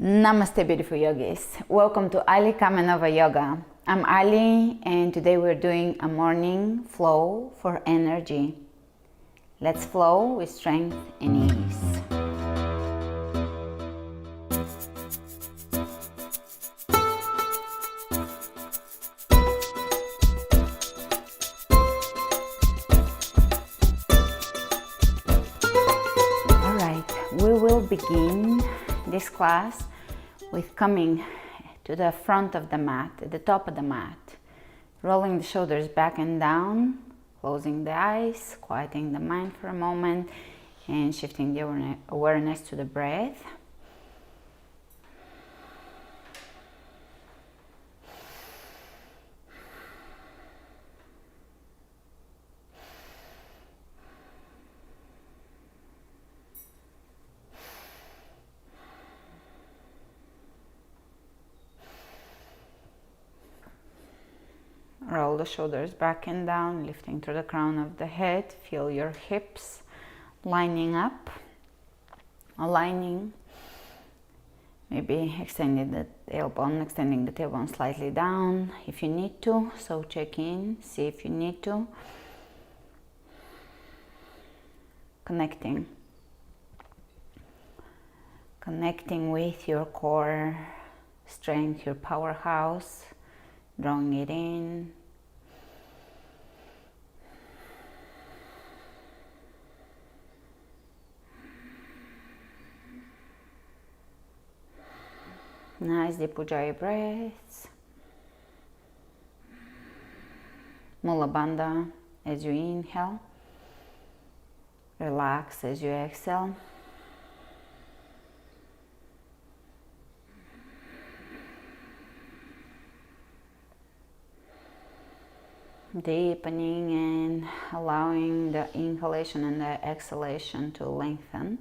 Namaste, beautiful yogis. Welcome to Ali Kamenova Yoga. I'm Ali, and today we're doing a morning flow for energy. Let's flow with strength and ease. All right, we will begin this class with coming to the front of the mat, at the top of the mat, rolling the shoulders back and down, closing the eyes, quieting the mind for a moment, and shifting the awareness to the breath. Roll the shoulders back and down, lifting through the crown of the head. Feel your hips lining up, aligning. Maybe extending the tailbone slightly down if you need to. So check in, see if you need to. Connecting with your core strength, your powerhouse. Drawing it in. Nice deep Ujjayi breaths. Mula Bandha as you inhale. Relax as you exhale. Deepening and allowing the inhalation and the exhalation to lengthen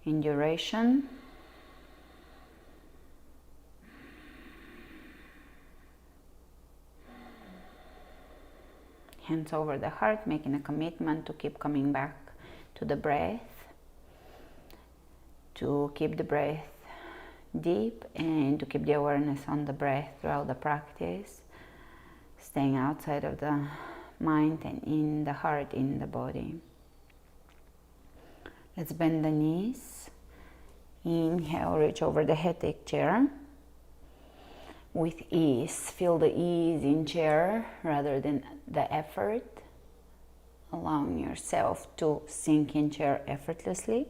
in duration. Hands over the heart, making a commitment to keep coming back to the breath, to keep the breath deep and to keep the awareness on the breath throughout the practice. Staying outside of the mind and in the heart, in the body. Let's bend the knees. Inhale, reach over the head, take chair. With ease, feel the ease in chair rather than the effort. Allowing yourself to sink in chair effortlessly.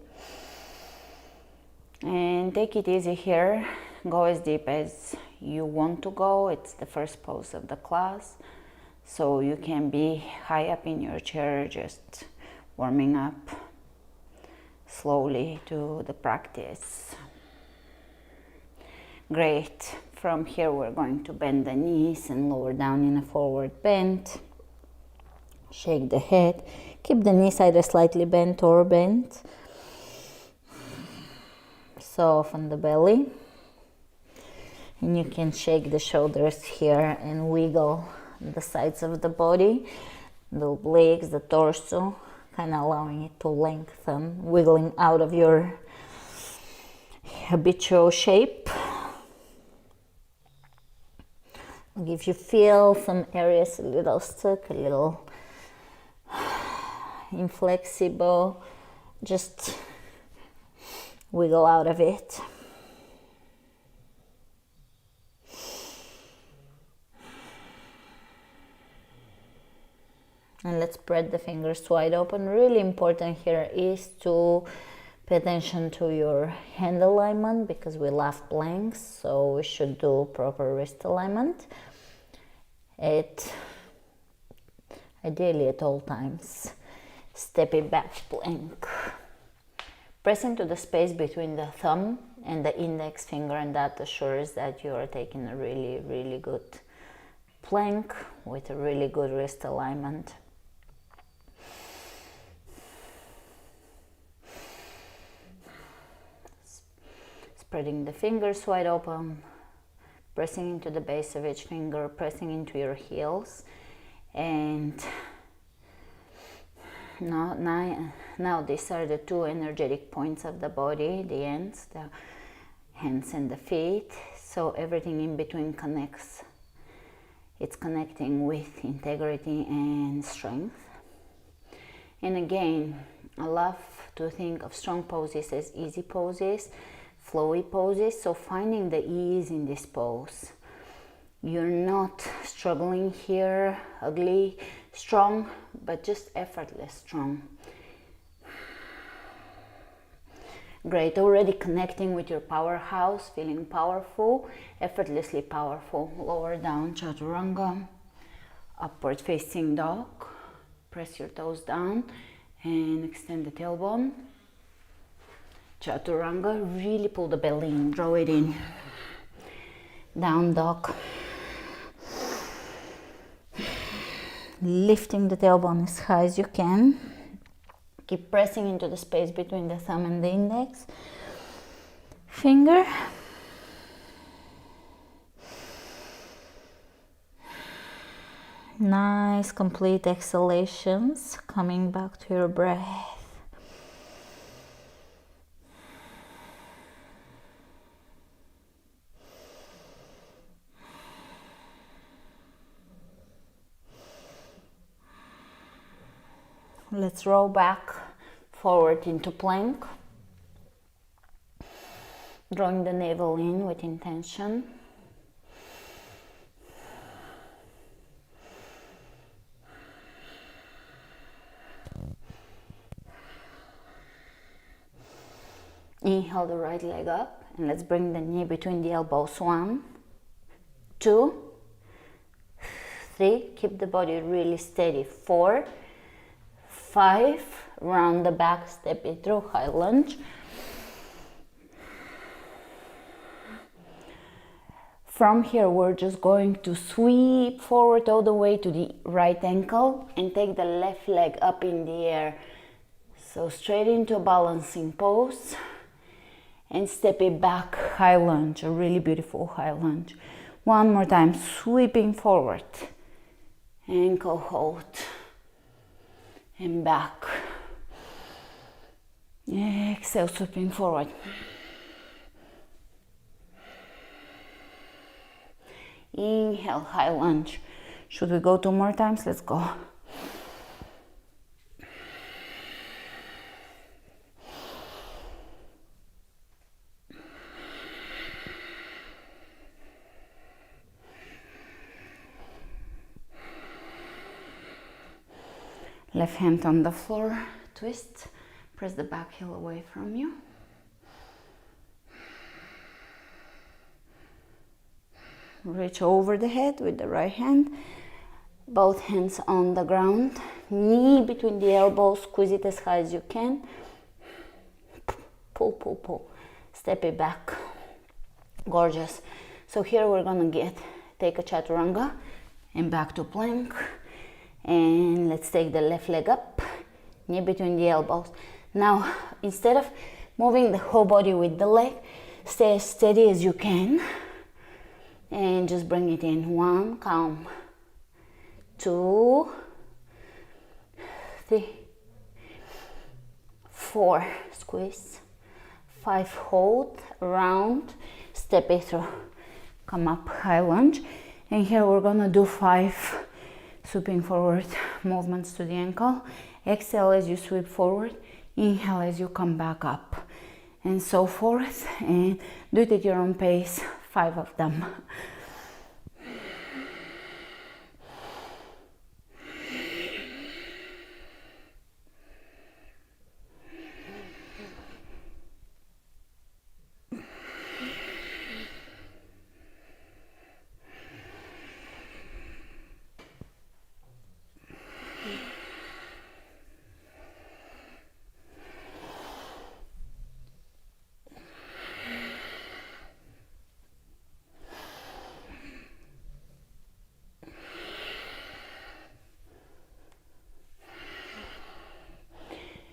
And take it easy here. Go as deep as you want to go. It's the first pose of the class, so you can be high up in your chair, just warming up slowly to the practice. Great. From here we're going to bend the knees and lower down in a forward bend. Shake the head. Keep the knees either slightly bent or bent. Soften the belly. And you can shake the shoulders here and wiggle the sides of the body, the legs, the torso, kind of allowing it to lengthen, wiggling out of your habitual shape. If you feel some areas a little stuck, a little inflexible, just wiggle out of it. And let's spread the fingers wide open. Really important here is to pay attention to your hand alignment because we love planks, so we should do proper wrist alignment. Ideally at all times. Step it back plank. Press into the space between the thumb and the index finger, and that assures that you are taking a really, really good plank with a really good wrist alignment. Spreading the fingers wide open, pressing into the base of each finger, pressing into your heels, and now these are the two energetic points of the body, the ends, the hands and the feet, so everything in between connects. It's connecting with integrity and strength. And again, I love to think of strong poses as easy poses, flowy poses, so finding the ease in this pose. You're not struggling here, ugly, strong, but just effortless strong. Great, already connecting with your powerhouse, feeling powerful, effortlessly powerful. Lower down, chaturanga, upward facing dog. Press your toes down and extend the tailbone. Chaturanga, really pull the belly in, draw it in. Down dog. Lifting the tailbone as high as you can. Keep pressing into the space between the thumb and the index finger. Nice, complete exhalations, coming back to your breath. Let's roll back forward into plank. Drawing the navel in with intention. Inhale the right leg up and let's bring the knee between the elbows. 1, 2, 3. Keep the body really steady. 4, 5. Round the back, step it through, high lunge. From here, we're just going to sweep forward all the way to the right ankle and take the left leg up in the air. So straight into a balancing pose and step it back, high lunge, a really beautiful high lunge. One more time, sweeping forward, ankle hold, and back. Exhale, sweeping forward. Inhale, high lunge. Should we go 2 more times? Let's go. Left hand on the floor, twist, press the back heel away from you. Reach over the head with the right hand, both hands on the ground, knee between the elbows, squeeze it as high as you can. Pull, pull, pull, step it back. Gorgeous. So here we're gonna take a chaturanga and back to plank. And let's take the left leg up, knee between the elbows. Now, instead of moving the whole body with the leg, stay as steady as you can and just bring it in. 1, calm. 2, 3, 4, squeeze. 5, hold, round, step it through. Come up, high lunge. And here we're gonna do 5 sweeping forward movements to the ankle. Exhale as you sweep forward, inhale as you come back up, and so forth. And do it at your own pace, 5 of them.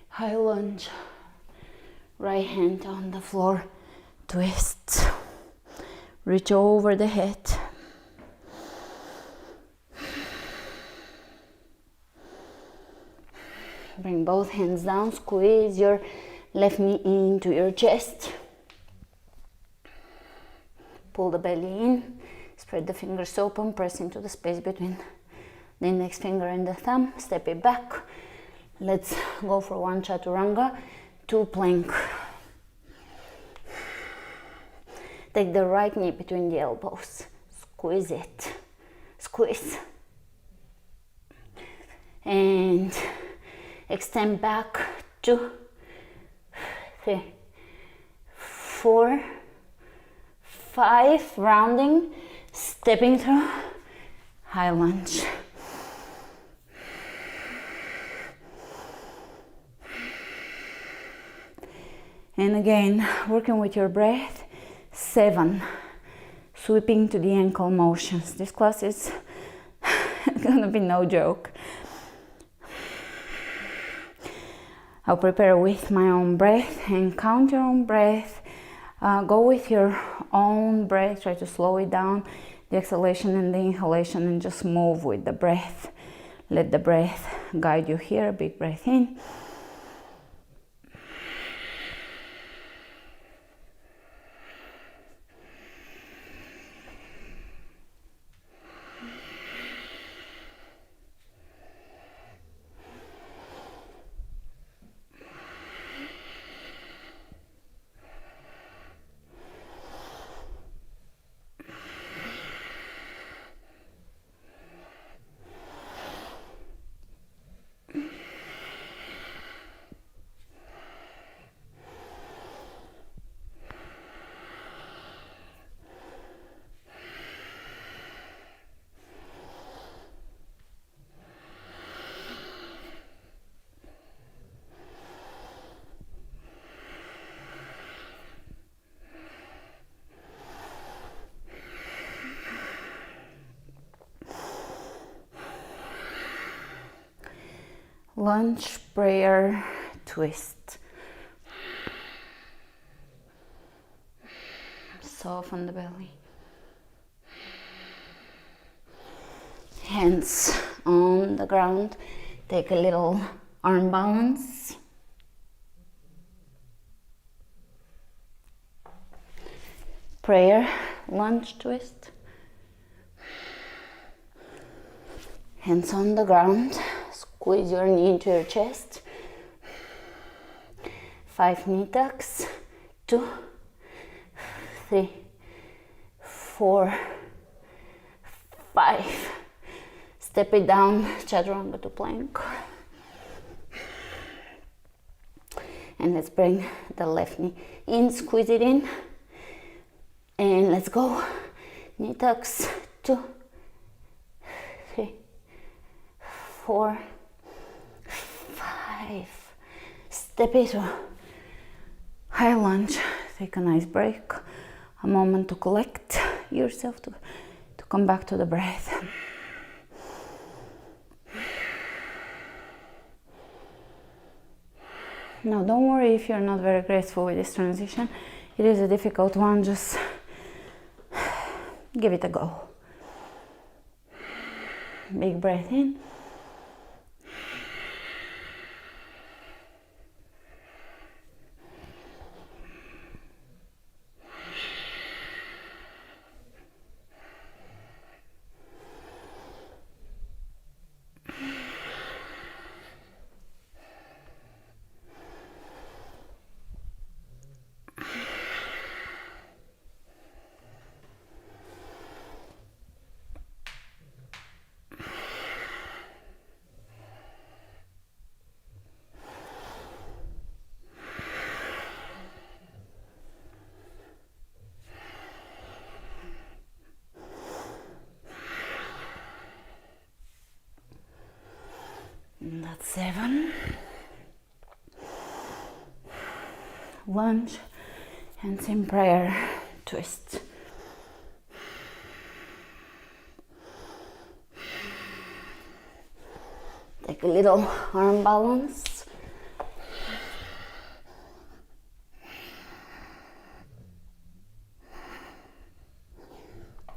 High lunge, right hand on the floor, twist, reach over the head. Bring both hands down, squeeze your left knee into your chest. pull the belly in, spread the fingers open, press into the space between the index finger and the thumb, step it back. Let's go for one chaturanga, 2 plank. Take the right knee between the elbows, squeeze it, squeeze. And extend back, 2, 3, 4, 5, rounding, stepping through, high lunge. And again, working with your breath, 7, sweeping to the ankle motions. This class is gonna be no joke. I'll prepare with my own breath and count your own breath. Go with your own breath, try to slow it down, the exhalation and the inhalation, and just move with the breath. Let the breath guide you here. Big breath in. Lunge, prayer, twist. Soften the belly. Hands on the ground. Take a little arm balance. Prayer, lunge, twist. Hands on the ground. Squeeze your knee into your chest. 5 knee tucks. 2, 3, 4, 5. Step it down, chaturanga to plank. And let's bring the left knee in, squeeze it in. And let's go. Knee tucks. 2, 3, 4, 5. Step it through. High lunge. Take a nice break. A moment to collect yourself, to come back to the breath. Now, don't worry if you're not very graceful with this transition. It is a difficult one. Just give it a go. Big breath in. And that's 7. Lunge, hands in prayer, twist. Take a little arm balance.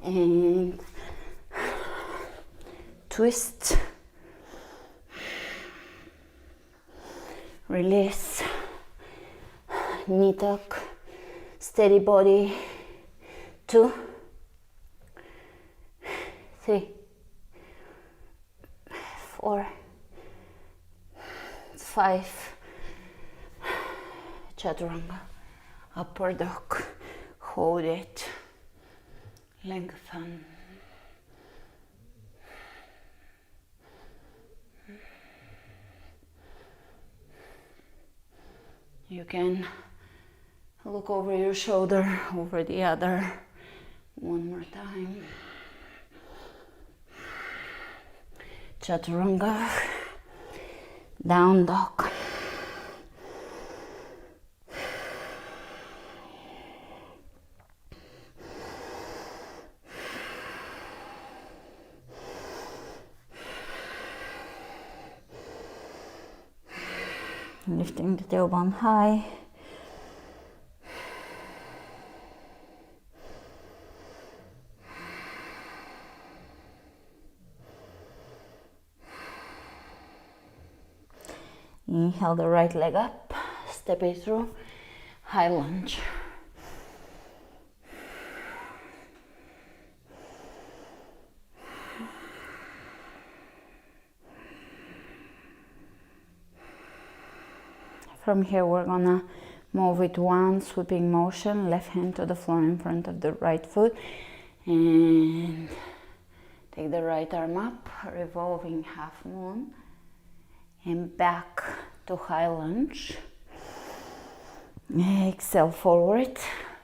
And twist. Release, knee tuck, steady body, 2, 3, 4, 5, chaturanga, upward dog, hold it, lengthen. You can look over your shoulder, over the other. One more time. Chaturanga, down dog. Lifting the tailbone high. Inhale the right leg up, step it through, high lunge. From here we're gonna move with one sweeping motion, left hand to the floor in front of the right foot, and take the right arm up, revolving half moon, and back to high lunge. Exhale forward,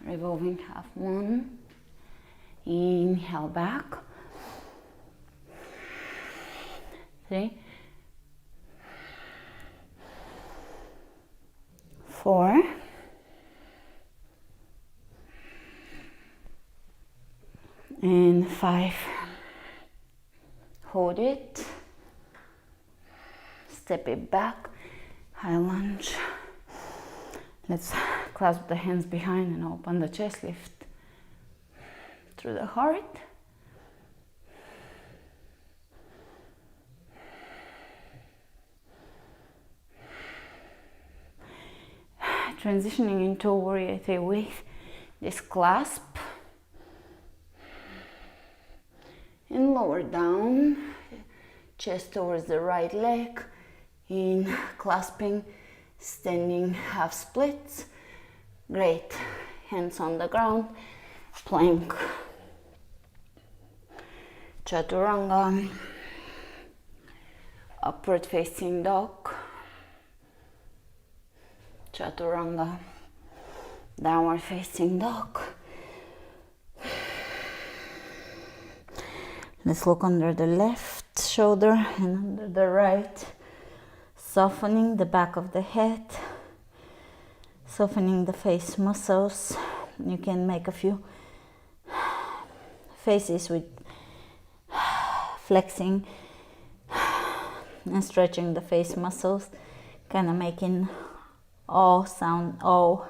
revolving half moon. Inhale back. 3, 4, and 5. Hold it. Step it back, high lunge. Let's clasp the hands behind and open the chest, lift through the heart. Transitioning into warrior three with this clasp. And lower down, chest towards the right leg. In clasping, standing half splits. Great. Hands on the ground, plank. Chaturanga, upward facing dog. Chaturanga, downward facing dog. Let's look under the left shoulder and under the right. Softening the back of the head, softening the face muscles. You can make a few faces with flexing and stretching the face muscles, kind of making O sound, O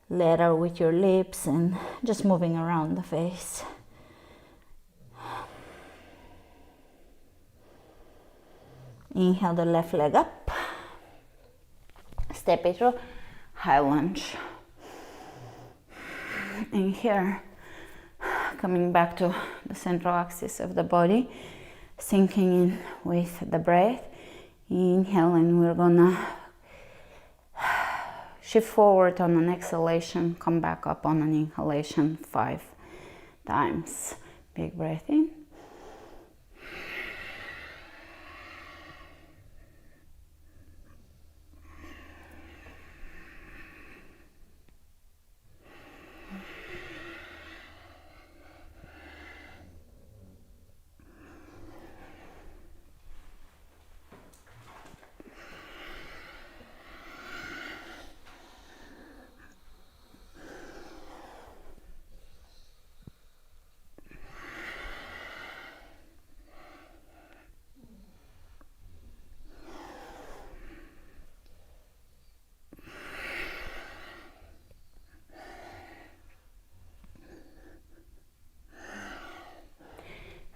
letter with your lips and just moving around the face. Inhale the left leg up, step it through, high lunge. And here, coming back to the central axis of the body, sinking in with the breath. Inhale, and we're gonna shift forward on an exhalation, come back up on an inhalation 5 times. Big breath in.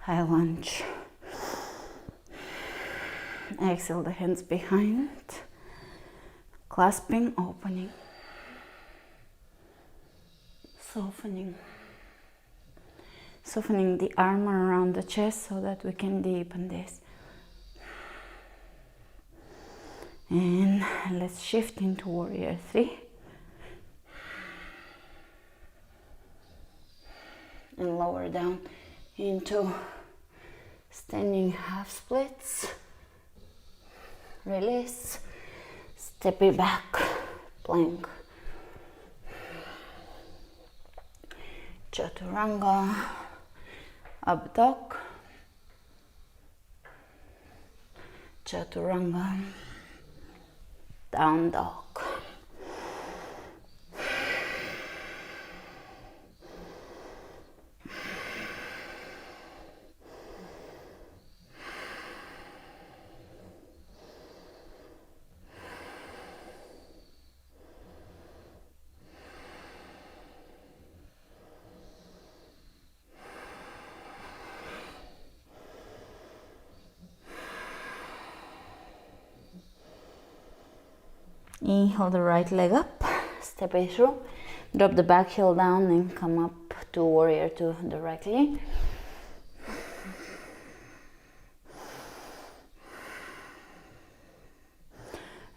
High lunge. Exhale the hands behind, clasping, opening, softening softening the arm around the chest so that we can deepen this. And let's shift into warrior 3. And lower down into standing half splits. Release. Step it back. Plank. Chaturanga. Up dog. Chaturanga. Down dog. Inhale the right leg up, step it through, drop the back heel down and come up to warrior 2 directly.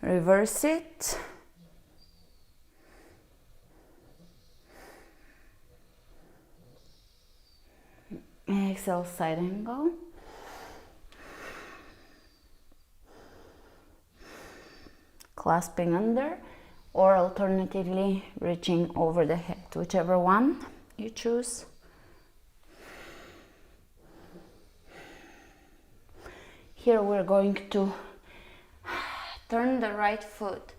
Reverse it. Exhale, side angle. Clasping under, or alternatively reaching over the head, whichever one you choose. Here we're going to turn the right foot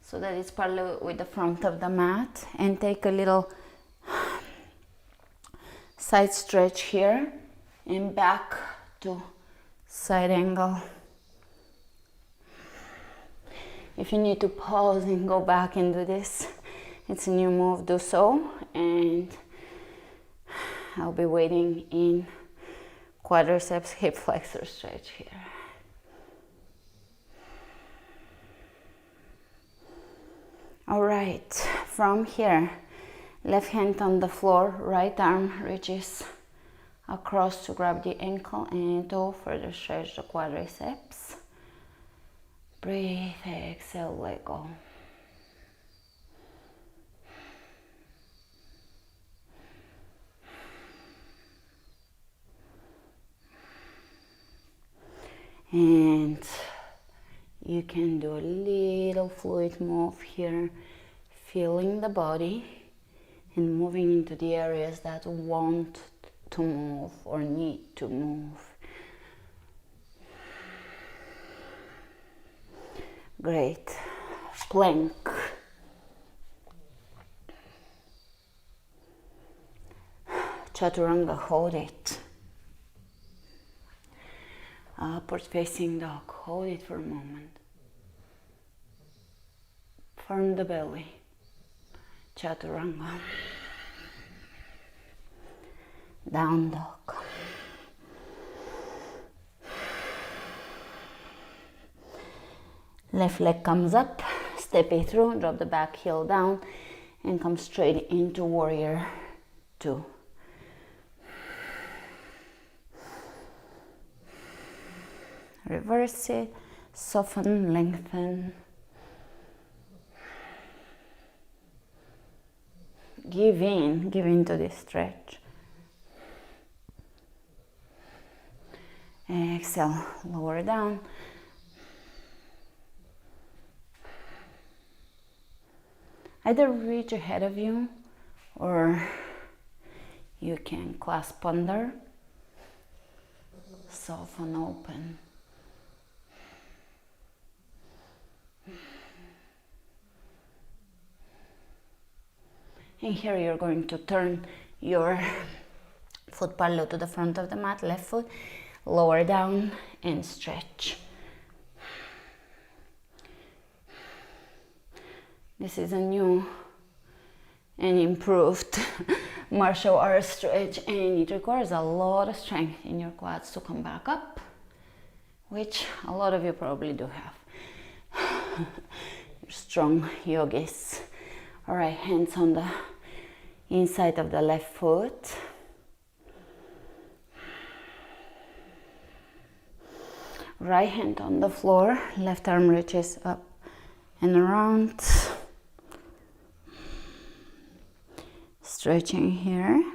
so that it's parallel with the front of the mat and take a little side stretch here and back to side angle. If you need to pause and go back and do this, it's a new move, do so. And I'll be waiting in quadriceps hip flexor stretch here. All right, from here, left hand on the floor, right arm reaches across to grab the ankle and toe, further stretch the quadriceps. Breathe, exhale, let go. And you can do a little fluid move here, feeling the body and moving into the areas that want to move or need to move. Great. Plank. Chaturanga, hold it. Upward facing dog, hold it for a moment. Firm the belly. Chaturanga. Down dog. Left leg comes up, step it through, drop the back heel down and come straight into warrior 2. Reverse it, soften, lengthen. Give in to this stretch. Exhale, lower down. Either reach ahead of you or you can clasp under, soften, open. And here you're going to turn your foot parallel to the front of the mat, left foot, lower down and stretch. This is a new and improved martial arts stretch, and it requires a lot of strength in your quads to come back up, which a lot of you probably do have. You're strong yogis. All right, hands on the inside of the left foot. Right hand on the floor, left arm reaches up and around. Stretching here.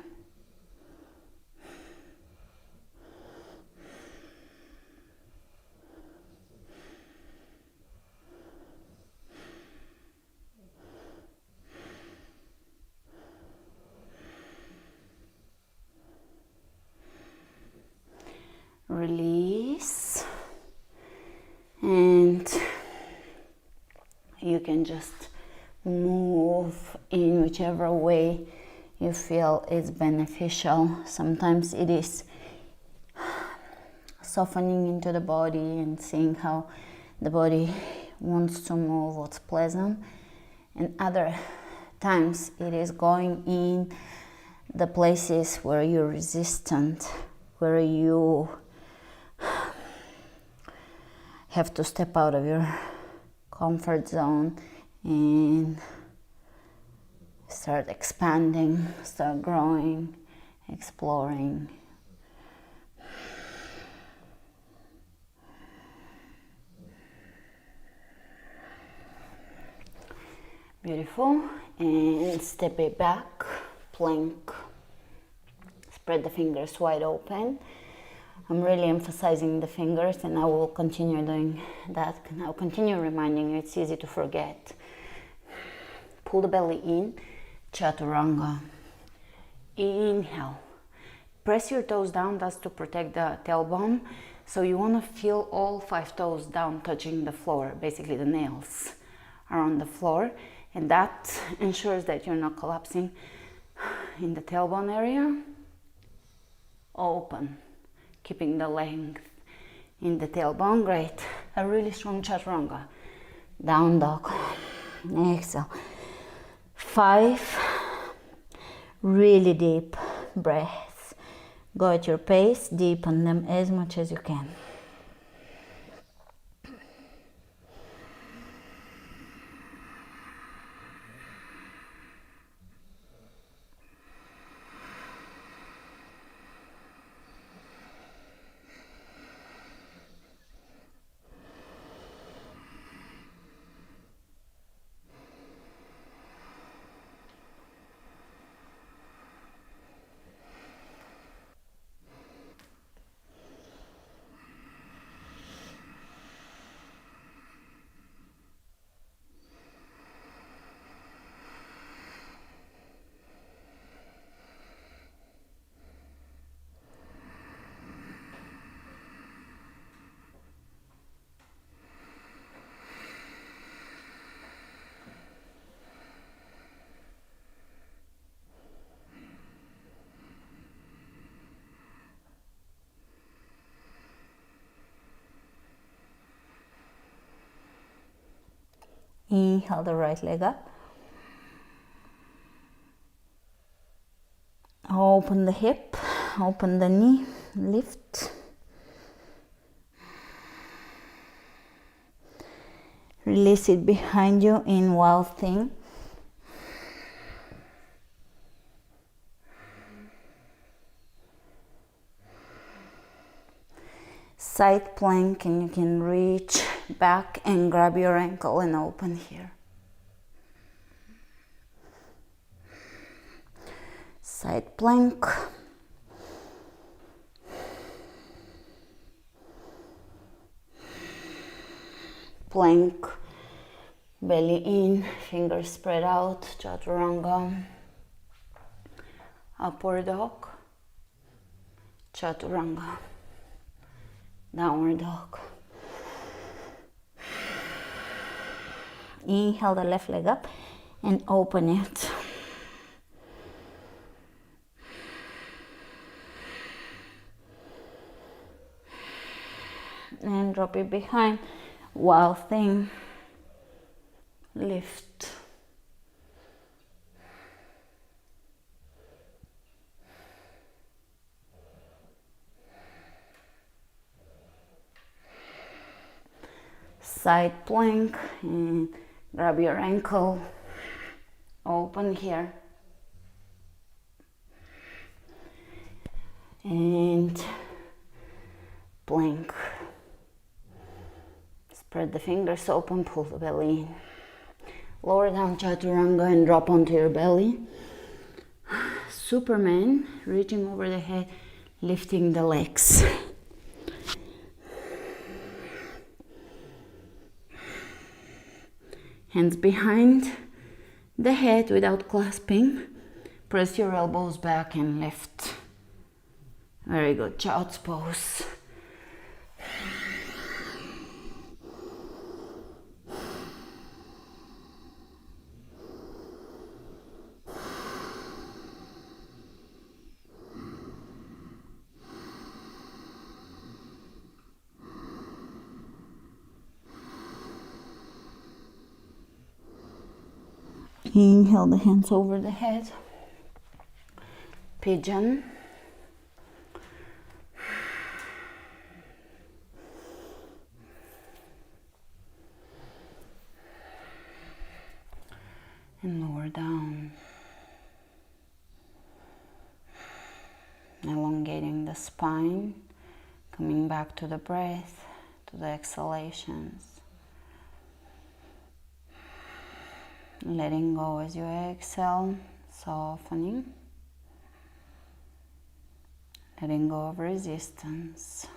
Release, and you can just move in whichever way you feel is beneficial. Sometimes it is softening into the body and seeing how the body wants to move, what's pleasant, and other times it is going in the places where you're resistant, where you have to step out of your comfort zone and start expanding, start growing, exploring. Beautiful. And step it back, plank. Spread the fingers wide open. I'm really emphasizing the fingers, and I will continue doing that. And I'll continue reminding you, it's easy to forget. Pull the belly in, chaturanga. Inhale. Press your toes down, that's to protect the tailbone. So you want to feel all 5 toes down touching the floor. Basically the nails are on the floor, and that ensures that you're not collapsing in the tailbone area. Open. Keeping the length in the tailbone. Great. A really strong chaturanga. Down dog. Exhale. 5 really deep breaths. Go at your pace. Deepen them as much as you can. Inhale the right leg up. Open the hip, open the knee, lift. Release it behind you in Wild Thing. Side plank, and you can reach back and grab your ankle and open here. Side plank. Plank, belly in, fingers spread out, chaturanga. Upward dog, chaturanga. Downward dog. Inhale the left leg up and open it. And drop it behind. Wild Thing. Lift. Side plank, and grab your ankle, open here, and plank. Spread the fingers open, pull the belly in. Lower down chaturanga and drop onto your belly. Superman, reaching over the head, lifting the legs. Hands behind the head without clasping. Press your elbows back and lift. Very good, child's pose. Inhale the hands over the head. Pigeon. And lower down. Elongating the spine. Coming back to the breath, to the exhalations. Letting go as you exhale, softening. Letting go of resistance.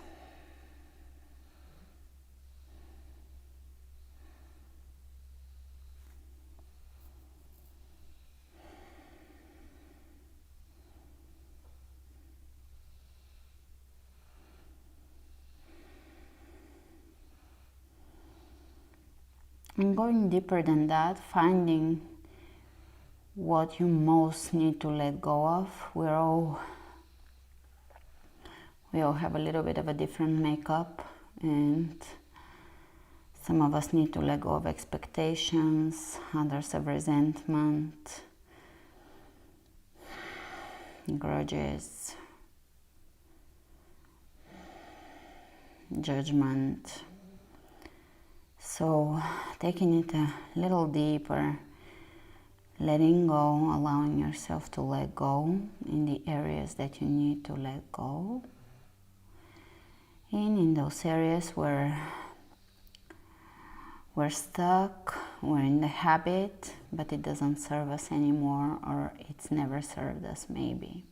And going deeper than that, finding what you most need to let go of. We all have a little bit of a different makeup, and some of us need to let go of expectations, others have resentment, grudges, judgment. So taking it a little deeper, letting go, allowing yourself to let go in the areas that you need to let go. And in those areas where we're stuck, we're in the habit, but it doesn't serve us anymore, or it's never served us maybe.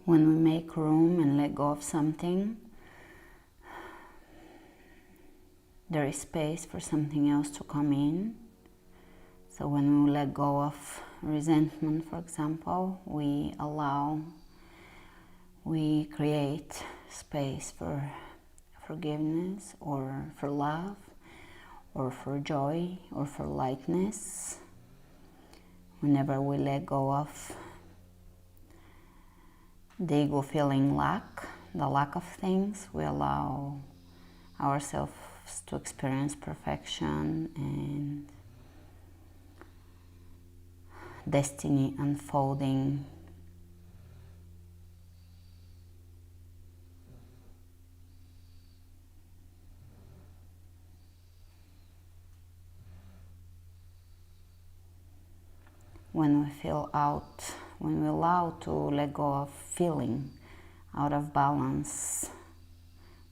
When we make room and let go of something, there is space for something else to come in. So when we let go of resentment, for example, we create space for forgiveness, or for love, or for joy, or for lightness. Whenever we let go of the ego feeling the lack of things, we allow ourselves to experience perfection and destiny unfolding. When we allow to let go of feeling out of balance,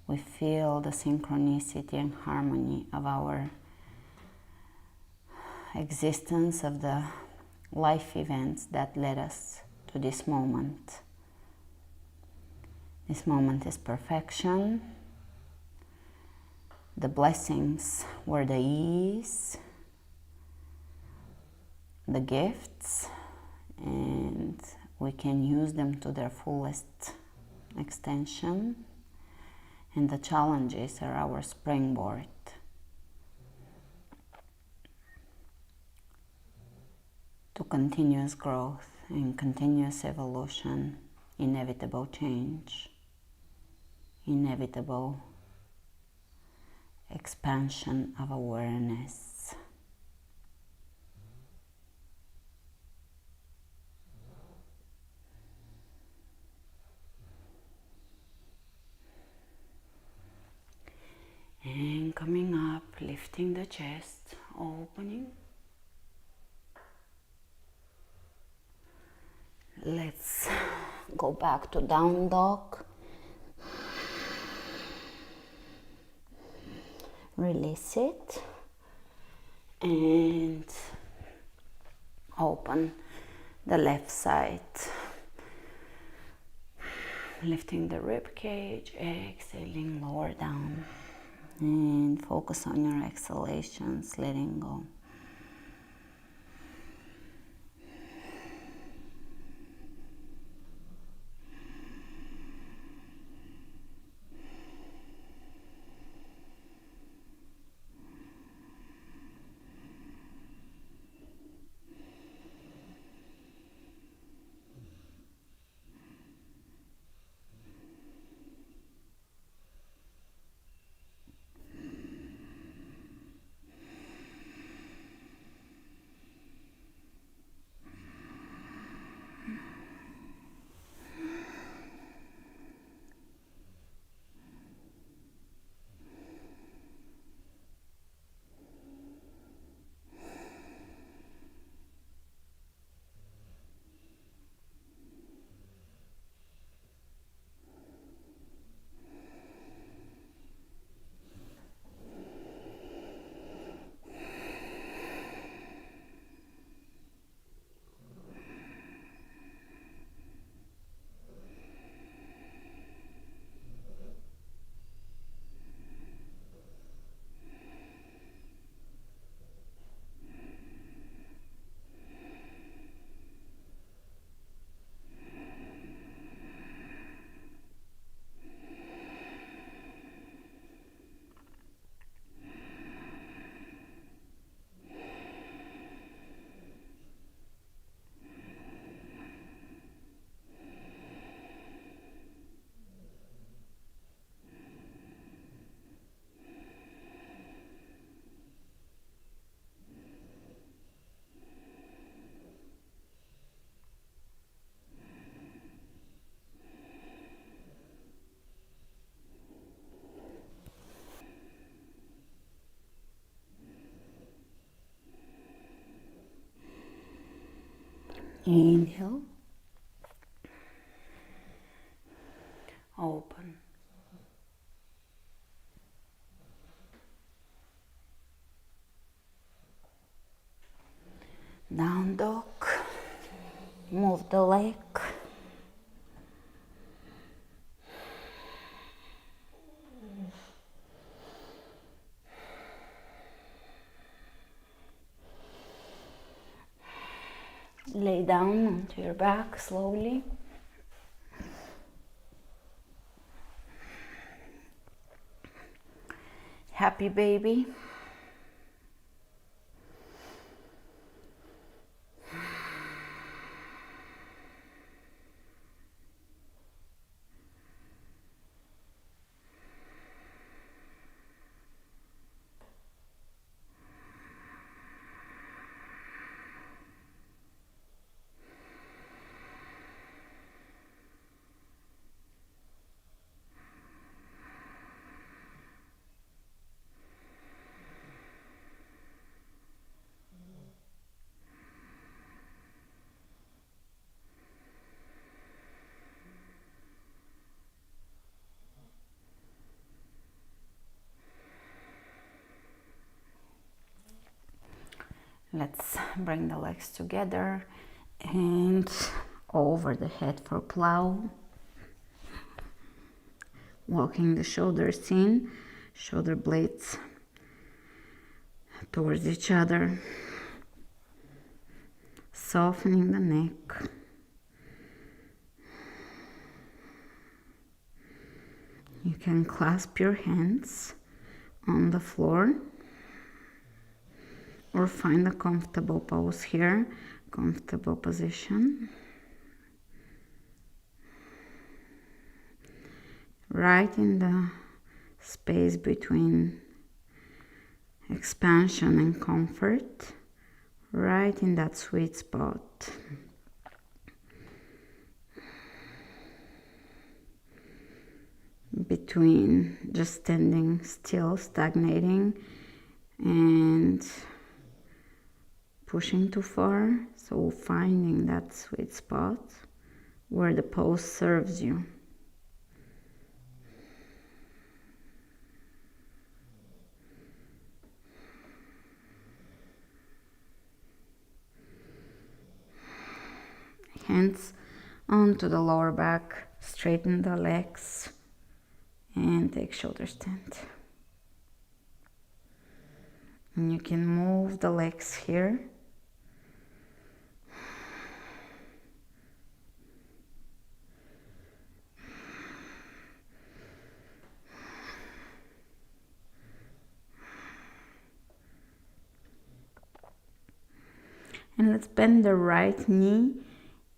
we feel the synchronicity and harmony of our existence, of the life events that led us to this moment. This moment is perfection. The blessings were the ease, the gifts, and we can use them to their fullest extension. And the challenges are our springboard to continuous growth and continuous evolution, inevitable change, inevitable expansion of awareness. coming up, lifting the chest, opening. Let's go back to down dog. Release it and open the left side. Lifting the rib cage, exhaling, lower down. And focus on your exhalations, letting go. Inhale, open. Down dog, move the leg. Lay down onto your back slowly. Happy baby. Let's bring the legs together and over the head for plow. Walking the shoulders in, shoulder blades towards each other. Softening the neck. You can clasp your hands on the floor or find a comfortable pose here, comfortable position. Right in the space between expansion and comfort, right in that sweet spot. between just standing still, stagnating, and pushing too far. So finding that sweet spot where the pose serves you. Hands onto the lower back, straighten the legs, and take shoulder stand. And you can move the legs here. And let's bend the right knee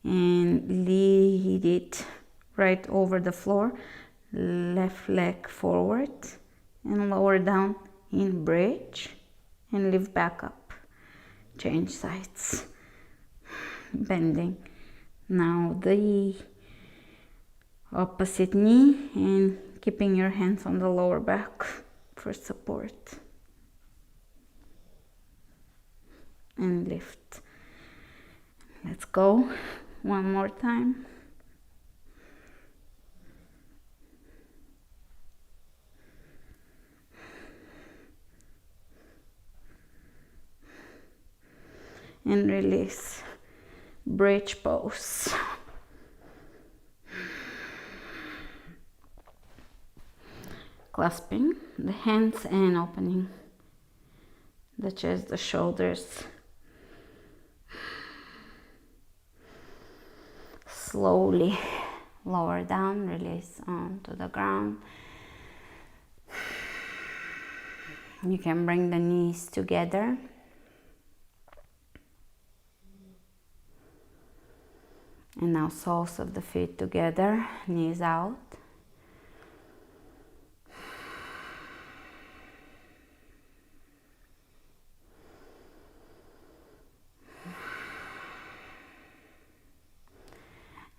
and lead it right over the floor. Left leg forward and lower down in bridge and lift back up. Change sides. Bending. Now the opposite knee and keeping your hands on the lower back for support. And lift. Let's go one more time. And release. Bridge pose. Clasping the hands and opening the chest, the shoulders. Slowly lower down, release onto the ground. You can bring the knees together. And now soles of the feet together, knees out.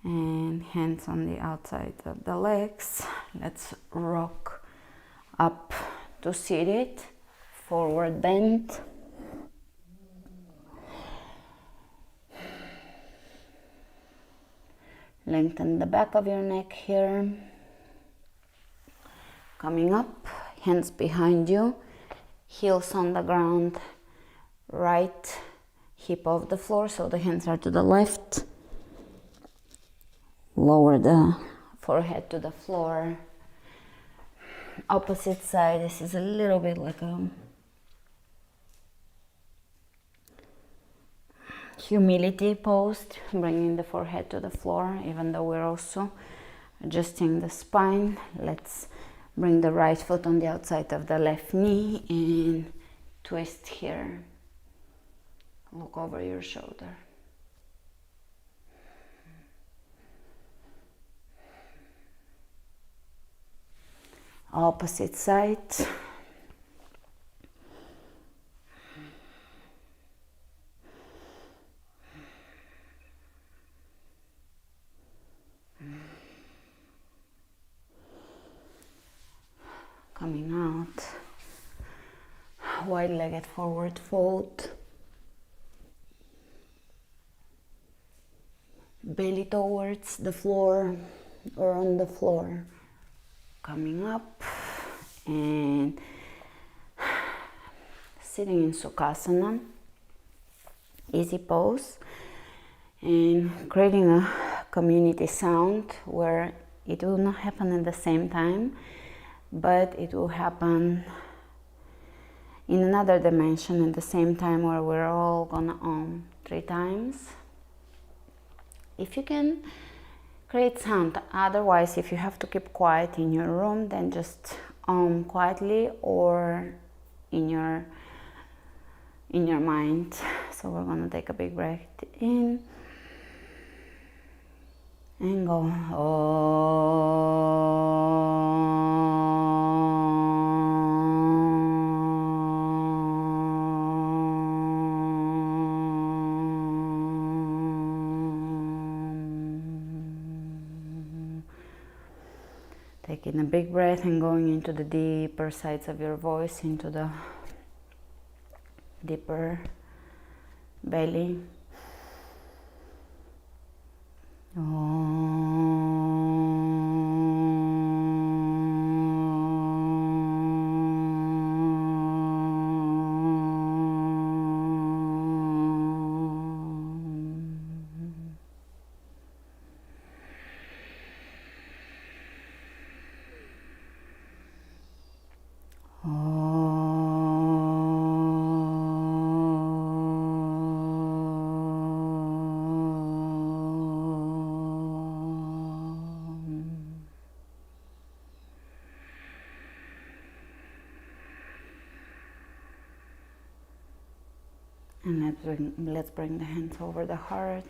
And hands on the outside of the legs. Let's rock up to seated, forward bend. Lengthen the back of your neck here. Coming up, hands behind you, heels on the ground, right hip off the floor, so the hands are to the left. Lower the forehead to the floor. Opposite side, this is a little bit like a humility pose, bringing the forehead to the floor, even though we're also adjusting the spine. Let's bring the right foot on the outside of the left knee and twist here. Look over your shoulder. Opposite side. Coming out, wide-legged forward fold, belly towards the floor or on the floor. Coming up and sitting in Sukhasana, easy pose, and creating a community sound where it will not happen at the same time, but it will happen in another dimension at the same time, where we're all gonna 3 times. If you can create sound, otherwise if you have to keep quiet in your room, then just quietly or in your mind. So we're gonna take a big breath in and go Taking a big breath and going into the deeper sides of your voice, into the deeper belly. And let's bring the hands over the heart.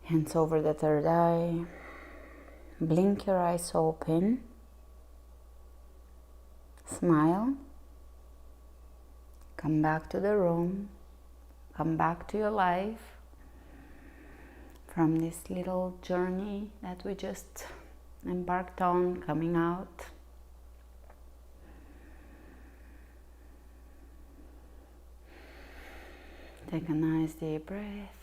Hands over the third eye. Blink your eyes open. Smile. Come back to the room. Come back to your life. From this little journey that we just embarked on, coming out. Take a nice deep breath.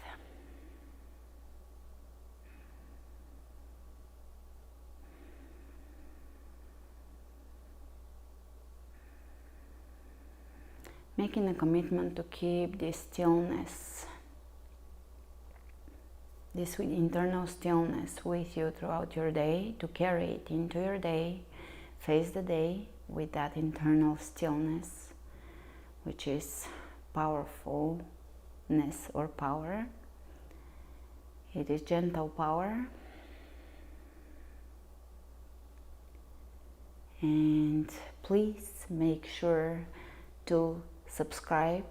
Making a commitment to keep this stillness, this internal stillness with you throughout your day, to carry it into your day, face the day with that internal stillness, which is powerfulness or power. It is gentle power. And please make sure to subscribe.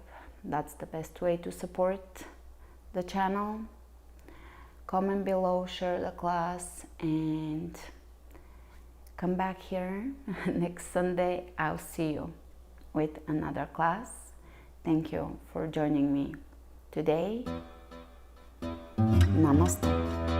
That's the best way to support the channel. Comment below, share the class, and come back here next Sunday. I'll see you with another class. Thank you for joining me today. Namaste.